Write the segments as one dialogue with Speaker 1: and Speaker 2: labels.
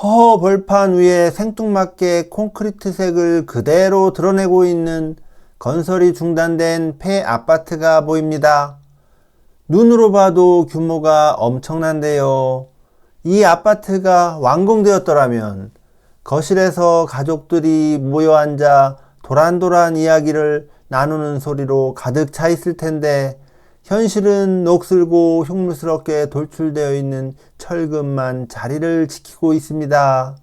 Speaker 1: 허허 벌판 위에 생뚱맞게 콘크리트색을 그대로 드러내고 있는 건설이 중단된 폐 아파트가 보입니다. 눈으로 봐도 규모가 엄청난데요. 이 아파트가 완공되었더라면 거실에서 가족들이 모여 앉아 도란도란 이야기를 나누는 소리로 가득 차 있을 텐데, 현실은 녹슬고 흉물스럽게 돌출되어 있는 철근만 자리를 지키고 있습니다.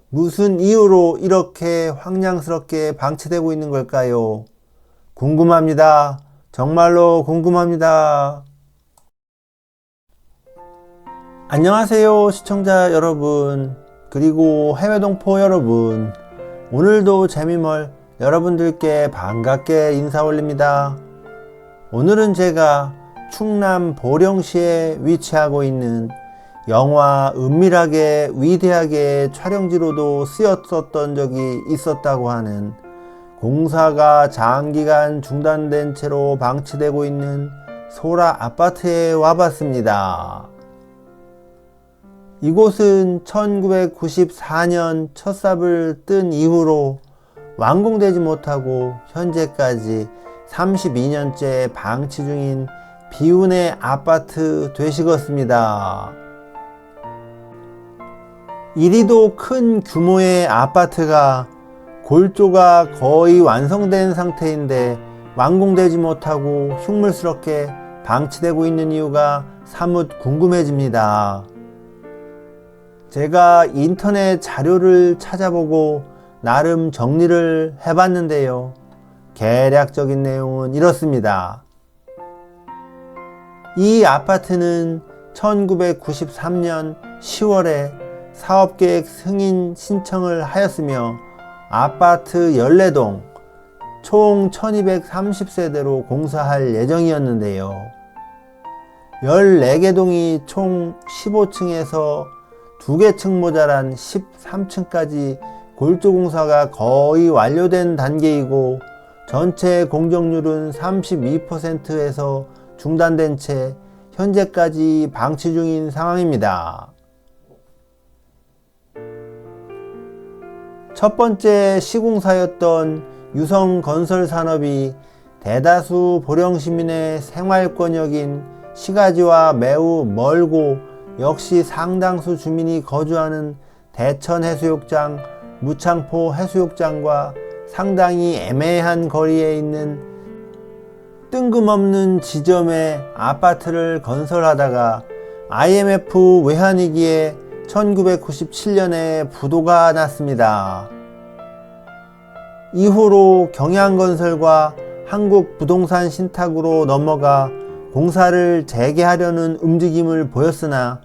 Speaker 1: 무슨 이유로 이렇게 황량스럽게 방치되고 있는 걸까요? 궁금합니다. 정말로 궁금합니다. 안녕하세요, 시청자 여러분, 그리고 해외 동포 여러분. 오늘도 재미멀 여러분들께 반갑게 인사 올립니다. 오늘은 제가 충남 보령시에 위치하고 있는 영화 은밀하게 위대하게 촬영지로도 쓰였었던 적이 있었다고 하는, 공사가 장기간 중단된 채로 방치되고 있는 소라 아파트에 와봤습니다. 이곳은 1994년 첫 삽을 뜬 이후로 완공되지 못하고 현재까지 32년째 방치 중인 비운의 아파트 되시겠습니다. 이리도 큰 규모의 아파트가 골조가 거의 완성된 상태인데 완공되지 못하고 흉물스럽게 방치되고 있는 이유가 사뭇 궁금해집니다. 제가 인터넷 자료를 찾아보고 나름 정리를 해봤는데요. 개략적인 내용은 이렇습니다. 이 아파트는 1993년 10월에 사업계획 승인 신청을 하였으며 아파트 14동 총 1230세대로 공사할 예정이었는데요. 14개 동이 총 15층에서 2개 층 모자란 13층까지 골조 공사가 거의 완료된 단계이고, 전체 공정률은 32%에서 중단된 채 현재까지 방치 중인 상황입니다. 첫 번째 시공사였던 유성건설산업이 대다수 보령시민의 생활권역인 시가지와 매우 멀고 역시 상당수 주민이 거주하는 대천해수욕장, 무창포 해수욕장과 상당히 애매한 거리에 있는 뜬금없는 지점에 아파트를 건설하다가 IMF 외환위기에 1997년에 부도가 났습니다. 이후로 경양건설과 한국부동산 신탁으로 넘어가 공사를 재개하려는 움직임을 보였으나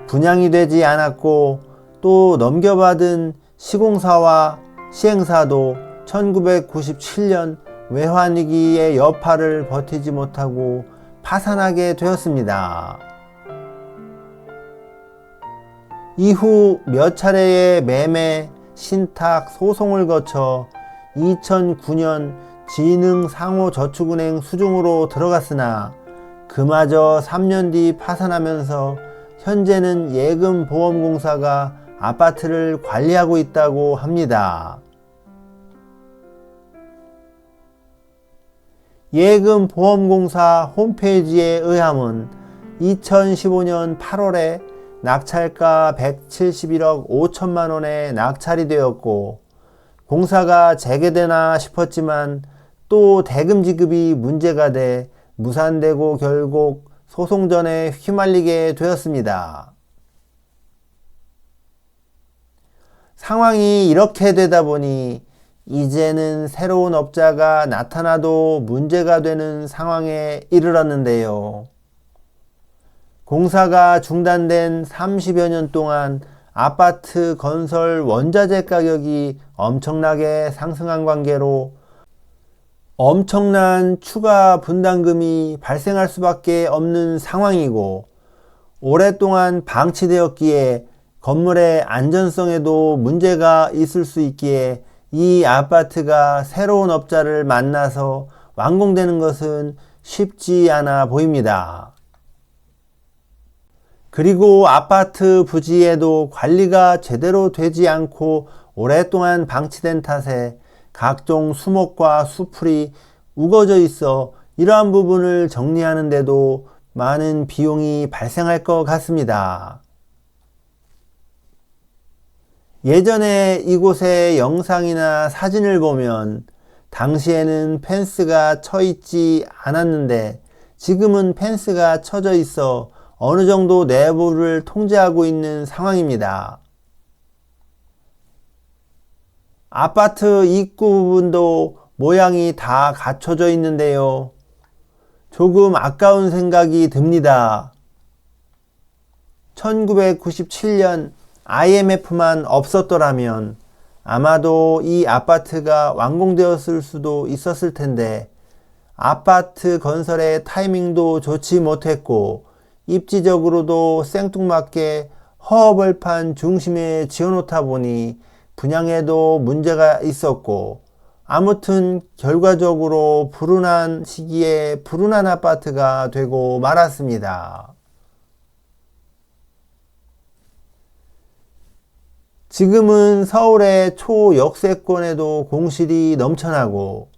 Speaker 1: 분양이 되지 않았고, 또 넘겨받은 시공사와 시행사도 1997년 외환위기의 여파를 버티지 못하고 파산하게 되었습니다. 이후 몇 차례의 매매, 신탁, 소송을 거쳐 2009년 진흥상호저축은행 수중으로 들어갔으나 그마저 3년 뒤 파산하면서 현재는 예금보험공사가 아파트를 관리하고 있다고 합니다. 예금보험공사 홈페이지에 의하면 2015년 8월에 낙찰가 171억 5천만 원에 낙찰이 되었고, 공사가 재개되나 싶었지만 또 대금 지급이 문제가 돼 무산되고 결국 소송전에 휘말리게 되었습니다. 상황이 이렇게 되다 보니 이제는 새로운 업자가 나타나도 문제가 되는 상황에 이르렀는데요. 공사가 중단된 30여 년 동안 아파트 건설 원자재 가격이 엄청나게 상승한 관계로 엄청난 추가 분담금이 발생할 수밖에 없는 상황이고, 오랫동안 방치되었기에 건물의 안전성에도 문제가 있을 수 있기에 이 아파트가 새로운 업자를 만나서 완공되는 것은 쉽지 않아 보입니다. 그리고 아파트 부지에도 관리가 제대로 되지 않고 오랫동안 방치된 탓에 각종 수목과 수풀이 우거져 있어 이러한 부분을 정리하는데도 많은 비용이 발생할 것 같습니다. 예전에 이곳의 영상이나 사진을 보면 당시에는 펜스가 쳐 있지 않았는데 지금은 펜스가 쳐져 있어 어느 정도 내부를 통제하고 있는 상황입니다. 아파트 입구 부분도 모양이 다 갖춰져 있는데요. 조금 아까운 생각이 듭니다. 1997년 IMF만 없었더라면 아마도 이 아파트가 완공되었을 수도 있었을 텐데 아파트 건설의 타이밍도 좋지 못했고 입지적으로도 생뚱맞게 허허벌판 중심에 지어놓다 보니 분양에도 문제가 있었고 아무튼 결과적으로 불운한 시기에 불운한 아파트가 되고 말았습니다. 지금은 서울의 초역세권에도 공실이 넘쳐나고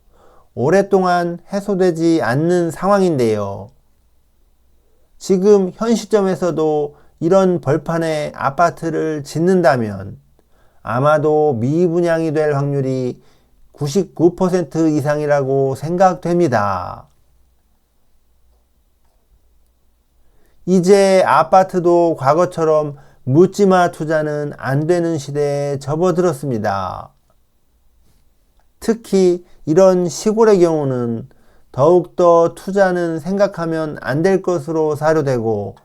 Speaker 1: 오랫동안 해소되지 않는 상황인데요. 지금 현 시점에서도 이런 벌판에 아파트를 짓는다면 아마도 미분양이 될 확률이 99% 이상이라고 생각됩니다. 이제 아파트도 과거처럼 묻지마 투자는 안 되는 시대에 접어들었습니다. 특히 이런 시골의 경우는 더욱더 투자는 생각하면 안 될 것으로 사료되고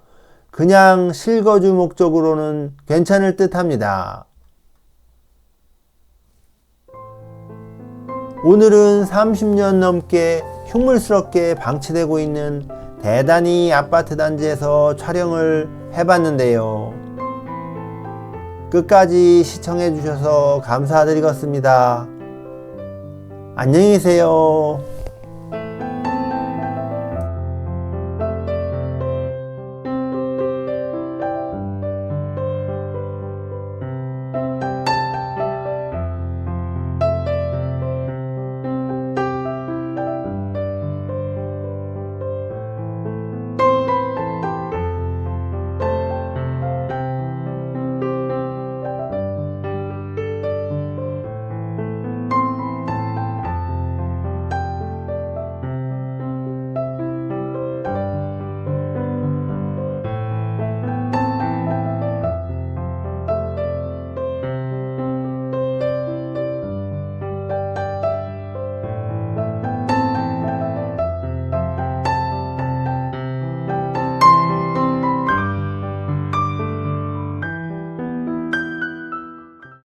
Speaker 1: 그냥 실거주 목적으로는 괜찮을 듯 합니다. 오늘은 30년 넘게 흉물스럽게 방치되고 있는 대단히 아파트 단지에서 촬영을 해봤는데요. 끝까지 시청해 주셔서 감사드리겠습니다. 안녕히 계세요.